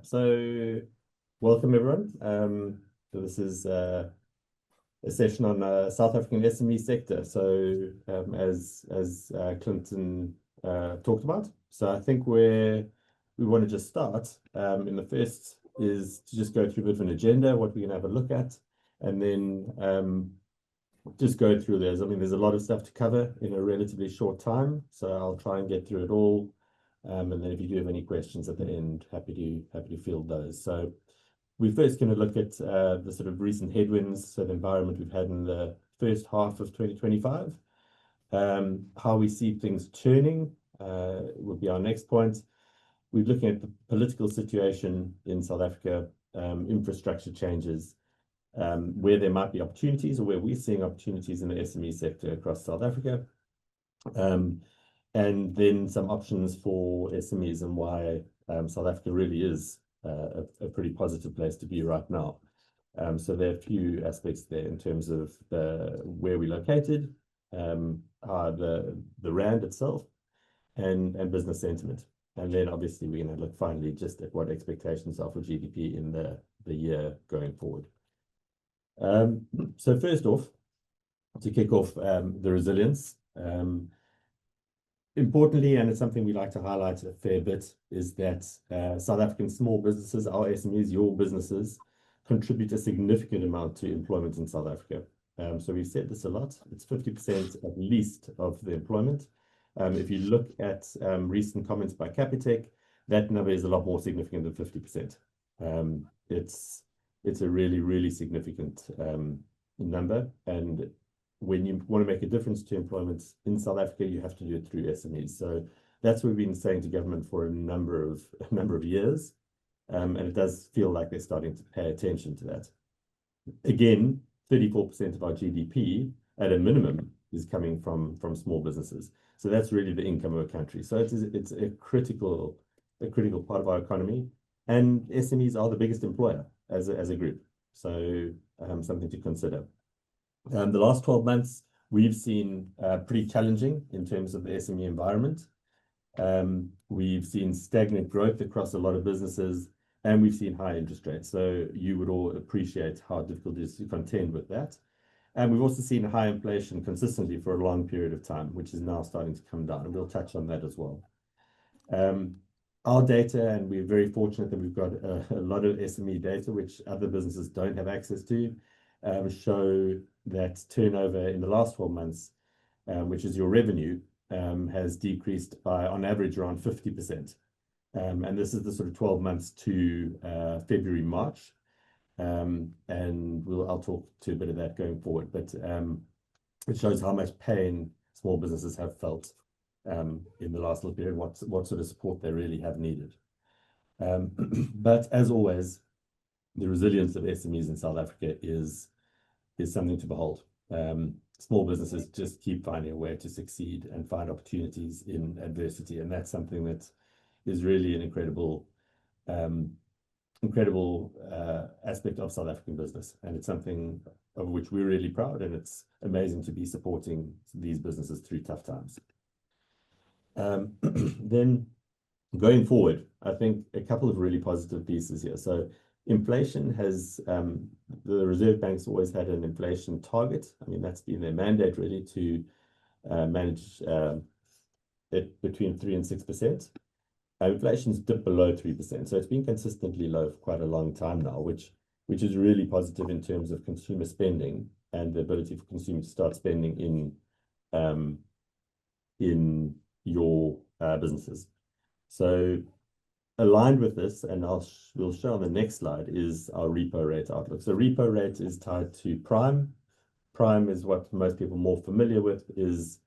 So welcome everyone. So this is a session on South African SME sector. So as Clinton talked about, so I think we want to just start. In the first is to just go through a bit of an agenda, what we're going to have a look at, and then just go through those. I mean, there's a lot of stuff to cover in a relatively short time, so I'll try and get through it all. And then if you do have any questions at the end, happy to field those. So we're first going to look at the sort of recent headwinds, so the environment we've had in the first half of 2025. How we see things turning would be our next point. We're looking at the political situation in South Africa, infrastructure changes, where there might be opportunities or where we're seeing opportunities in the SME sector across South Africa. And then some options for SMEs and why South Africa really is a pretty positive place to be right now. So there are a few aspects there in terms of where we're located, the rand itself, and business sentiment. And then obviously we're going to look finally just at what expectations are for GDP in the year going forward. So first off, to kick off the resilience. Importantly, and it's something we like to highlight a fair bit, is that South African small businesses, our SMEs, your businesses, contribute a significant amount to employment in South Africa. So we've said this a lot. It's 50% at least of the employment. If you look at recent comments by Capitec, that number is a lot more significant than 50%. It's a really, really significant number, and when you want to make a difference to employment in South Africa, you have to do it through SMEs. So that's what we've been saying to government for a number of years, and it does feel like they're starting to pay attention to that. Again, 34% of our GDP at a minimum is coming from small businesses. So that's really the income of a country. So it's a critical part of our economy, and SMEs are the biggest employer as a group. So something to consider. The last 12 months, we've seen pretty challenging in terms of the SME environment. We've seen stagnant growth across a lot of businesses, and we've seen high interest rates. So you would all appreciate how difficult it is to contend with that. And we've also seen high inflation consistently for a long period of time, which is now starting to come down, and we'll touch on that as well. Our data, and we're very fortunate that we've got a lot of SME data, which other businesses don't have access to, show that turnover in the last 12 months, which is your revenue, has decreased by, on average, around 50%. And this is the sort of 12 months to February, March. And I'll talk to a bit of that going forward. But it shows how much pain small businesses have felt in the last little period, what sort of support they really have needed. But as always, the resilience of SMEs in South Africa is something to behold. Small businesses just keep finding a way to succeed and find opportunities in adversity, and that's something that is really an incredible aspect of South African business, and it's something of which we're really proud, and it's amazing to be supporting these businesses through tough times. Then going forward, I think a couple of really positive pieces here. So inflation has, the Reserve Bank's always had an inflation target. I mean, that's been their mandate really to manage it between 3 and 6%. Inflation's dipped below 3%. So it's been consistently low for quite a long time now, which is really positive in terms of consumer spending and the ability for consumers to start spending in your businesses. So aligned with this, and we'll show on the next slide, is our repo rate outlook. So repo rate is tied to prime. Prime is what most people are more familiar with, is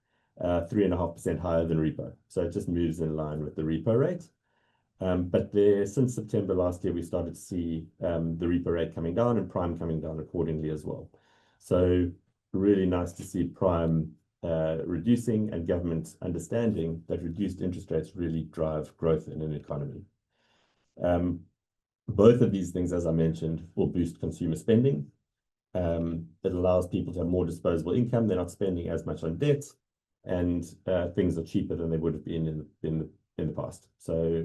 3.5% higher than repo. So it just moves in line with the repo rate. But since September last year, we started to see the repo rate coming down and prime coming down accordingly as well. So really nice to see prime reducing, and government understanding that reduced interest rates really drive growth in an economy. Both of these things, as I mentioned, will boost consumer spending. It allows people to have more disposable income. They're not spending as much on debt, and things are cheaper than they would have been in the past. So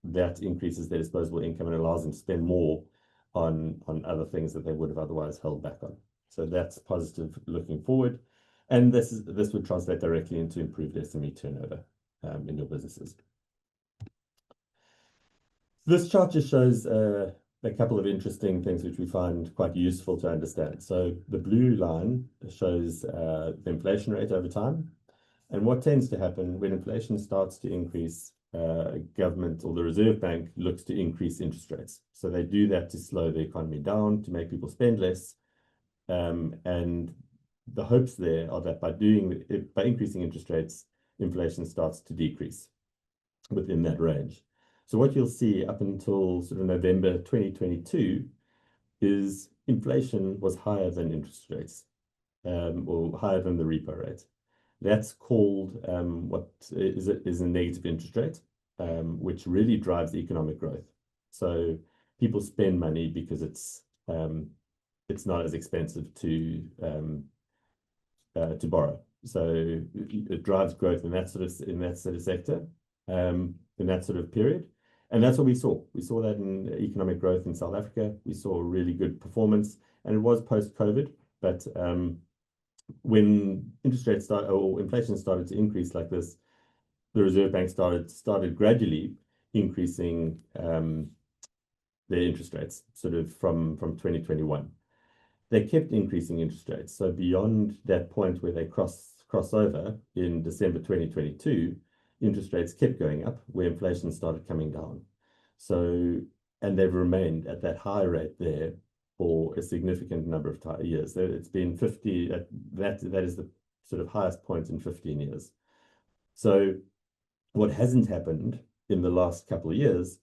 that increases their disposable income and allows them to spend more on other things that they would have otherwise held back on. So that's positive looking forward. And this would translate directly into improved SME turnover in your businesses. This chart just shows a couple of interesting things which we find quite useful to understand. So the blue line shows the inflation rate over time. And what tends to happen when inflation starts to increase, government or the Reserve Bank looks to increase interest rates. So they do that to slow the economy down, to make people spend less. And the hopes there are that by increasing interest rates, inflation starts to decrease within that range. So what you'll see up until sort of November 2022 is inflation was higher than interest rates, or higher than the repo rate. That's called what is a negative interest rate, which really drives economic growth. So people spend money because it's not as expensive to borrow. So it drives growth in that sort of sector, in that sort of period. And that's what we saw. We saw that in economic growth in South Africa. We saw a really good performance, and it was post-COVID. But when interest rates or inflation started to increase like this, the Reserve Bank started gradually increasing their interest rates, sort of from 2021. They kept increasing interest rates. So beyond that point where they cross over in December 2022, interest rates kept going up where inflation started coming down. So, and they've remained at that high rate there for a significant number of years. So it's been 50, that is the sort of highest point in 15 years. So what hasn't happened in the last couple of years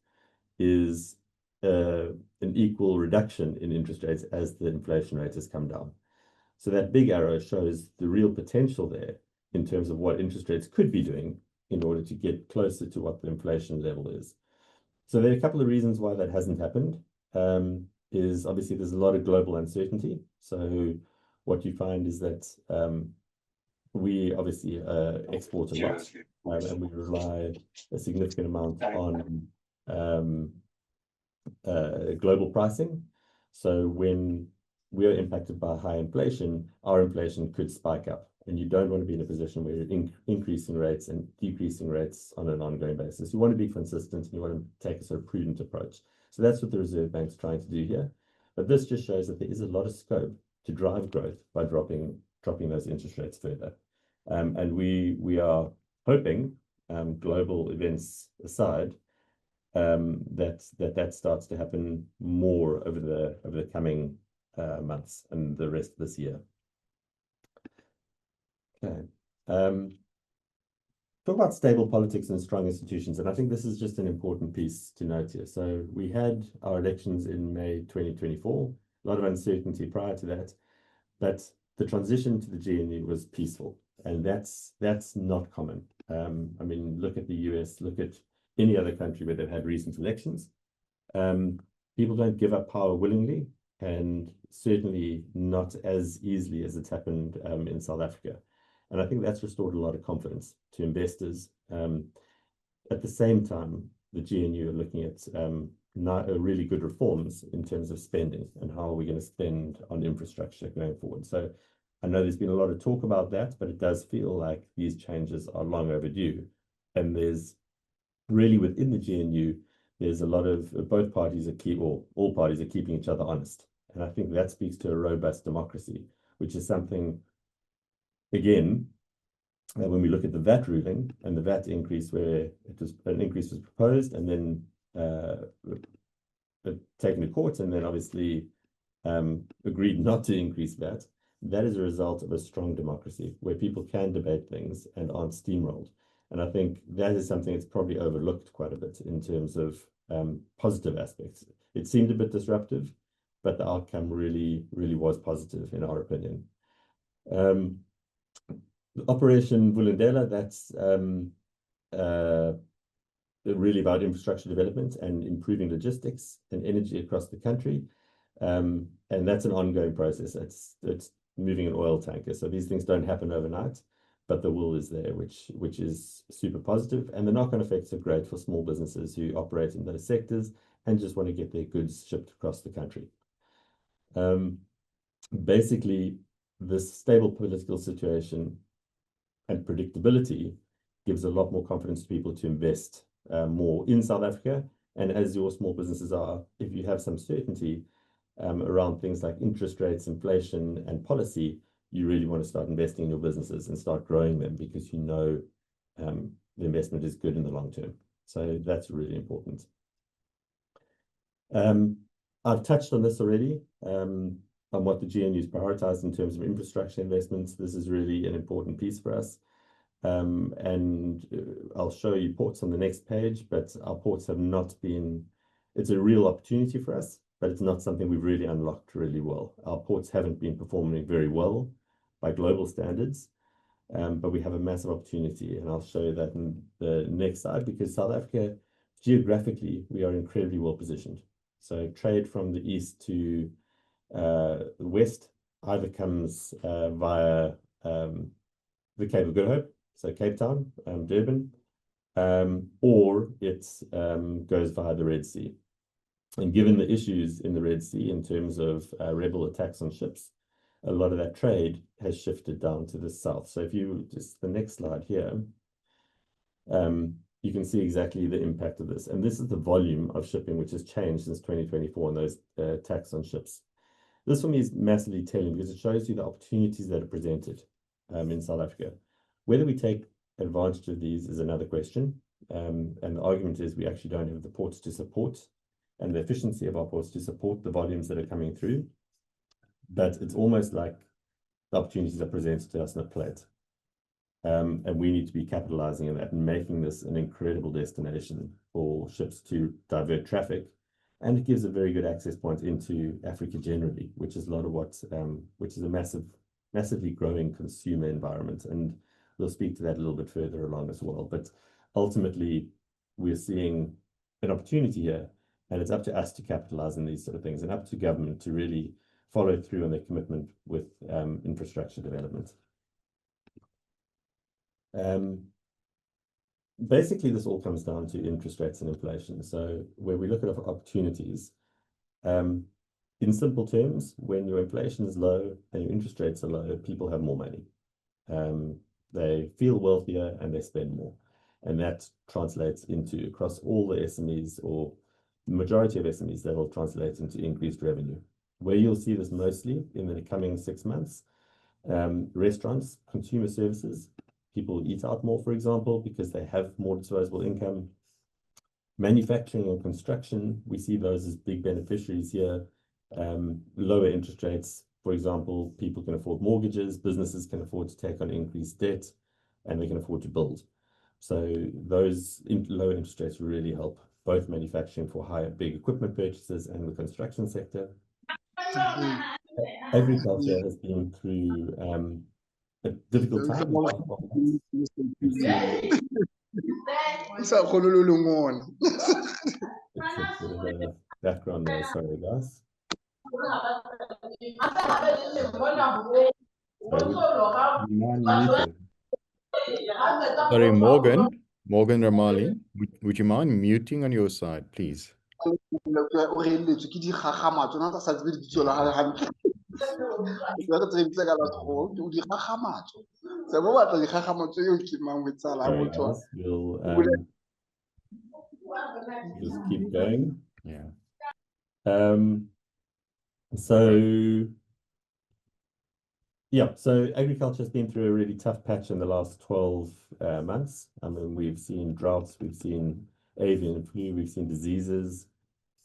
is an equal reduction in interest rates as the inflation rate has come down. So that big arrow shows the real potential there in terms of what interest rates could be doing in order to get closer to what the inflation level is. So there are a couple of reasons why that hasn't happened. Is obviously there's a lot of global uncertainty. So what you find is that we obviously export a lot, and we rely a significant amount on global pricing. So when we are impacted by high inflation, our inflation could spike up. And you don't want to be in a position where you're increasing rates and decreasing rates on an ongoing basis. You want to be consistent and you want to take a sort of prudent approach. So that's what the Reserve Bank's trying to do here. But this just shows that there is a lot of scope to drive growth by dropping those interest rates further. And we are hoping, global events aside, that starts to happen more over the coming months and the rest of this year. Okay. Talk about stable politics and strong institutions, and I think this is just an important piece to note here. So we had our elections in May 2024, a lot of uncertainty prior to that, but the transition to the GNU was peaceful, and that's not common. I mean, look at the US, look at any other country where they've had recent elections. People don't give up power willingly, and certainly not as easily as it's happened in South Africa. And I think that's restored a lot of confidence to investors. At the same time, the GNU are looking at really good reforms in terms of spending and how are we going to spend on infrastructure going forward. So I know there's been a lot of talk about that, but it does feel like these changes are long overdue. And there's really within the GNU, there's a lot of all parties are keeping each other honest. And I think that speaks to a robust democracy, which is something, again, when we look at the VAT ruling and the VAT increase where an increase was proposed and then taken to court and then obviously agreed not to increase VAT, that is a result of a strong democracy where people can debate things and aren't steamrolled. And I think that is something that's probably overlooked quite a bit in terms of positive aspects. It seemed a bit disruptive, but the outcome really, really was positive in our opinion. Operation Vulindlela, that's really about infrastructure development and improving logistics and energy across the country. And that's an ongoing process. It's moving an oil tanker. So these things don't happen overnight, but the will is there, which is super positive. And the knock-on effects are great for small businesses who operate in those sectors and just want to get their goods shipped across the country. Basically, this stable political situation and predictability gives a lot more confidence to people to invest more in South Africa. And as your small businesses are, if you have some certainty around things like interest rates, inflation, and policy, you really want to start investing in your businesses and start growing them, because you know the investment is good in the long term. So that's really important. I've touched on this already, on what the GNU is prioritized in terms of infrastructure investments. This is really an important piece for us. And I'll show you ports on the next page, but our ports have not been, it's a real opportunity for us, but it's not something we've really unlocked really well. Our ports haven't been performing very well by global standards, but we have a massive opportunity, and I'll show you that in the next slide, because South Africa, geographically, we are incredibly well positioned. So trade from the east to the west either comes via the Cape of Good Hope, so Cape Town, Durban, or it goes via the Red Sea. And given the issues in the Red Sea in terms of rebel attacks on ships, a lot of that trade has shifted down to the south. So if you just the next slide here, you can see exactly the impact of this. And this is the volume of shipping which has changed since 2024 and those attacks on ships. This for me is massively telling, because it shows you the opportunities that are presented in South Africa. Whether we take advantage of these is another question. And the argument is we actually don't have the ports to support and the efficiency of our ports to support the volumes that are coming through. But it's almost like the opportunities are presented to us on a plate. And we need to be capitalizing on that and making this an incredible destination for ships to divert traffic. And it gives a very good access point into Africa generally, which is a lot of what, which is a massively growing consumer environment. And we'll speak to that a little bit further along as well. But ultimately, we're seeing an opportunity here, and it's up to us to capitalize on these sort of things, and up to government to really follow through on their commitment with infrastructure development. Basically, this all comes down to interest rates and inflation. So where we look at opportunities, in simple terms, when your inflation is low and your interest rates are low, people have more money. They feel wealthier and they spend more. And that translates into, across all the SMEs, or the majority of SMEs, that will translate into increased revenue. Where you'll see this mostly in the coming 6 months, restaurants, consumer services, people eat out more, for example, because they have more disposable income. Manufacturing and construction, we see those as big beneficiaries here. Lower interest rates, for example, people can afford mortgages, businesses can afford to take on increased debt, and they can afford to build. So those lower interest rates really help both manufacturing for higher, big equipment purchases and the construction sector. Agriculture has been through a difficult time. It's a bit of a background noise, sorry guys. Sorry, Morgan Ramali, would you mind muting on your side, please? Sorry guys, we'll just keep going. Yeah. So agriculture has been through a really tough patch in the last 12 months. I mean, we've seen droughts, we've seen avian flu, we've seen diseases,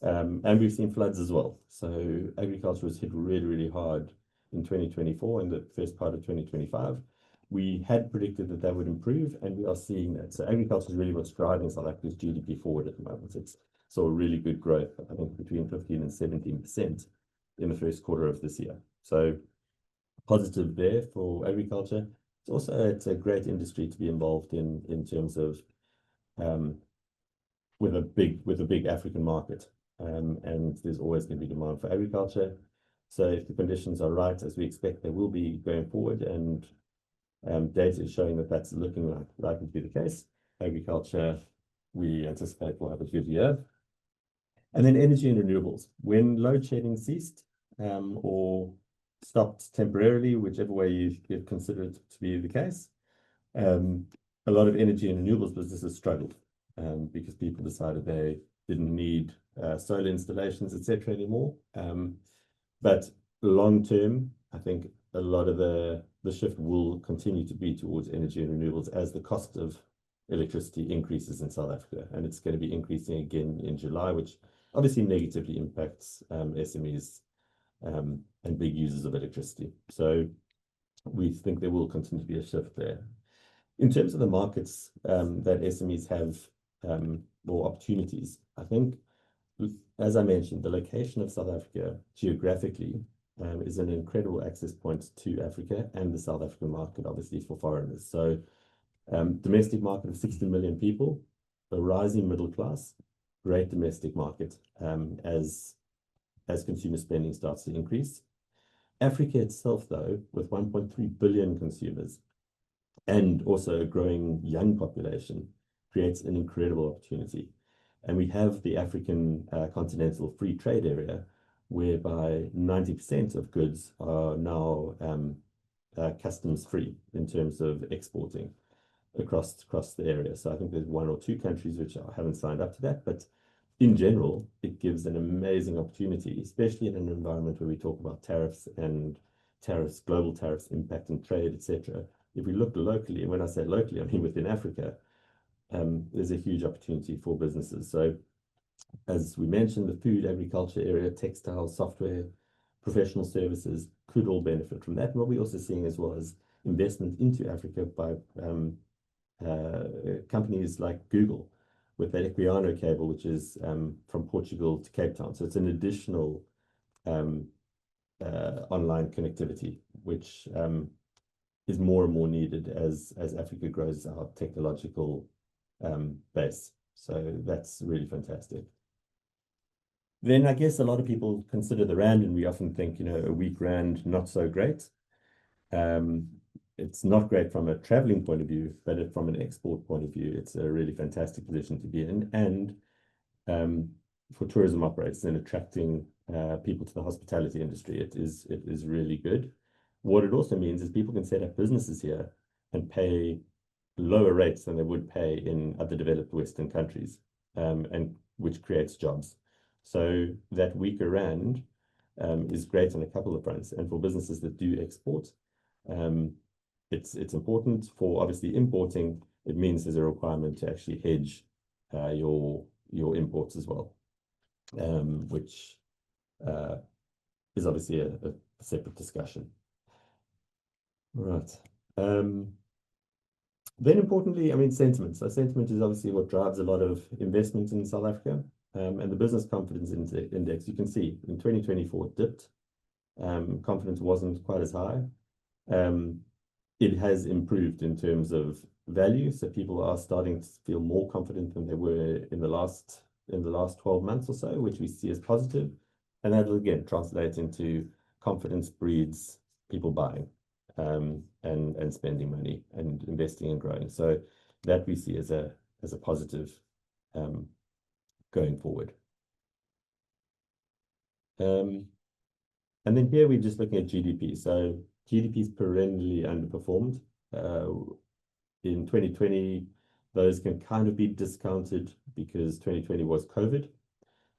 and we've seen floods as well. So agriculture was hit really, really hard in 2024 and the first part of 2025. We had predicted that that would improve, and we are seeing that. So agriculture is really what's driving South Africa's GDP forward at the moment. It's saw really good growth, I think between 15 and 17% in the first quarter of this year. So positive there for agriculture. It's a great industry to be involved in terms of with a big African market, and there's always going to be demand for agriculture. So if the conditions are right, as we expect they will be going forward, and Data is showing that that's looking likely to be the case. Agriculture, we anticipate will have a good year. And then energy and renewables. When load shedding ceased or stopped temporarily, whichever way you consider it to be the case, a lot of energy and renewables businesses struggled because people decided they didn't need solar installations, etc. anymore. But long term, I think a lot of the shift will continue to be towards energy and renewables as the cost of electricity increases in South Africa. And it's going to be increasing again in July, which obviously negatively impacts SMEs and big users of electricity. So we think there will continue to be a shift there. In terms of the markets that SMEs have or opportunities, I think, as I mentioned, the location of South Africa geographically is an incredible access point to Africa and the South African market, obviously, for foreigners. So domestic market of 60 million people, a rising middle class, great domestic market as consumer spending starts to increase. Africa itself, though, with 1.3 billion consumers and also a growing young population, creates an incredible opportunity. And we have the African Continental Free Trade Area, whereby 90% of goods are now customs free in terms of exporting across the area. So I think there's one or two countries which haven't signed up to that, but in general, it gives an amazing opportunity, especially in an environment where we talk about tariffs, global tariffs impacting trade, etc. If we look locally, and when I say locally, I mean within Africa, there's a huge opportunity for businesses. So as we mentioned, the food, agriculture area, textile, software, professional services could all benefit from that. And what we're also seeing as well as investment into Africa by companies like Google with that Equiano cable, which is from Portugal to Cape Town. So it's an additional online connectivity, which is more and more needed as Africa grows our technological base. So that's really fantastic. Then I guess a lot of people consider the rand, and we often think, a weak rand, not so great. It's not great from a traveling point of view, but from an export point of view, it's a really fantastic position to be in. And for tourism operators and attracting people to the hospitality industry, it is really good. What it also means is people can set up businesses here and pay lower rates than they would pay in other developed Western countries, and which creates jobs. So that weaker rand is great on a couple of fronts. And for businesses that do export, it's important. For obviously importing, it means there's a requirement to actually hedge your imports as well, which is obviously a separate discussion. Right. Then importantly, sentiment. So sentiment is obviously what drives a lot of investment in South Africa. And the business confidence index, you can see in 2024 it dipped. Confidence wasn't quite as high. It has improved in terms of value. So people are starting to feel more confident than they were in the last 12 months or so, which we see as positive. And that will again translate into confidence breeds people buying and spending money and investing and growing. So that we see as a positive going forward. And then here we're just looking at GDP. So GDP is perennially underperformed. In 2020, those can kind of be discounted because 2020 was COVID.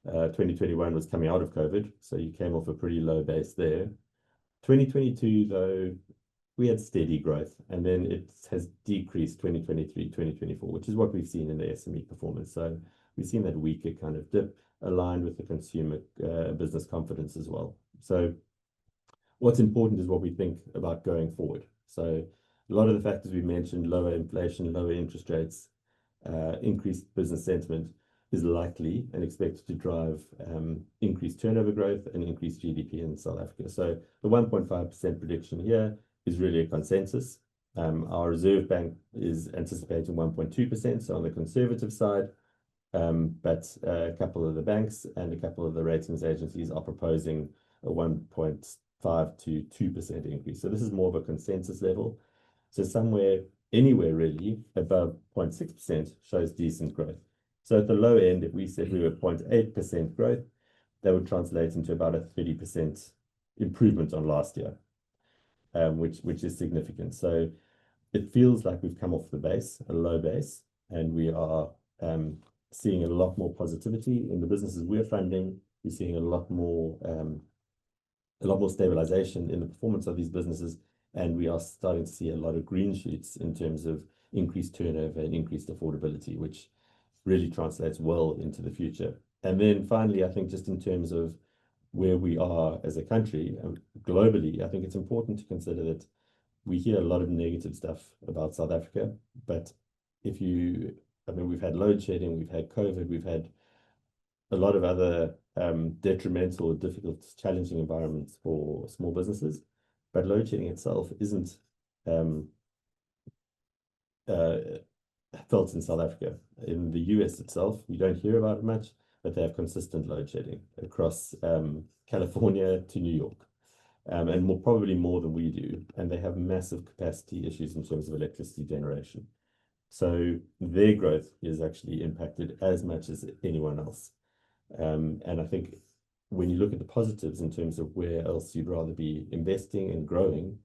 2021 was coming out of COVID, so you came off a pretty low base there. 2022, though, we had steady growth, and then it has decreased 2023, 2024, which is what we've seen in the SME performance. So we've seen that weaker kind of dip aligned with the consumer business confidence as well. So what's important is what we think about going forward. So a lot of the factors we mentioned, lower inflation, lower interest rates, increased business sentiment, is likely and expected to drive increased turnover growth and increased GDP in South Africa. So the 1.5% prediction here is really a consensus. Our Reserve Bank is anticipating 1.2%, so on the conservative side, but a couple of the banks and a couple of the ratings agencies are proposing a 1.5 to 2% increase. So this is more of a consensus level. So anywhere really above 0.6% shows decent growth. So at the low end, if we said we were 0.8% growth, that would translate into about a 30% improvement on last year, which is significant. So it feels like we've come off the base, a low base, and we are seeing a lot more positivity in the businesses we're funding. We're seeing a lot more stabilization in the performance of these businesses, and we are starting to see a lot of green shoots in terms of increased turnover and increased affordability, which really translates well into the future. And then finally, I think just in terms of where we are as a country globally, I think it's important to consider that we hear a lot of negative stuff about South Africa, but we've had load shedding, we've had COVID, we've had a lot of other detrimental, difficult, challenging environments for small businesses. But load shedding itself isn't felt in South Africa. In the US itself, we don't hear about it much, but they have consistent load shedding across California to New York, and probably more than we do. And they have massive capacity issues in terms of electricity generation. So their growth is actually impacted as much as anyone else. And I think when you look at the positives in terms of where else you'd rather be investing and growing,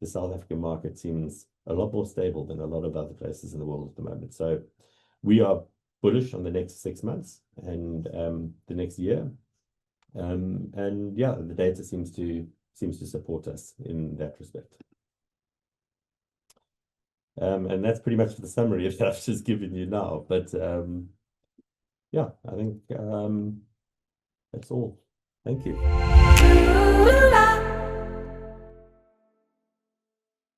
the South African market seems a lot more stable than a lot of other places in the world at the moment. So we are bullish on the next 6 months and the next year. And yeah, the data seems to support us in that respect. And that's pretty much the summary of that I've just given you now. But yeah, I think that's all. Thank you.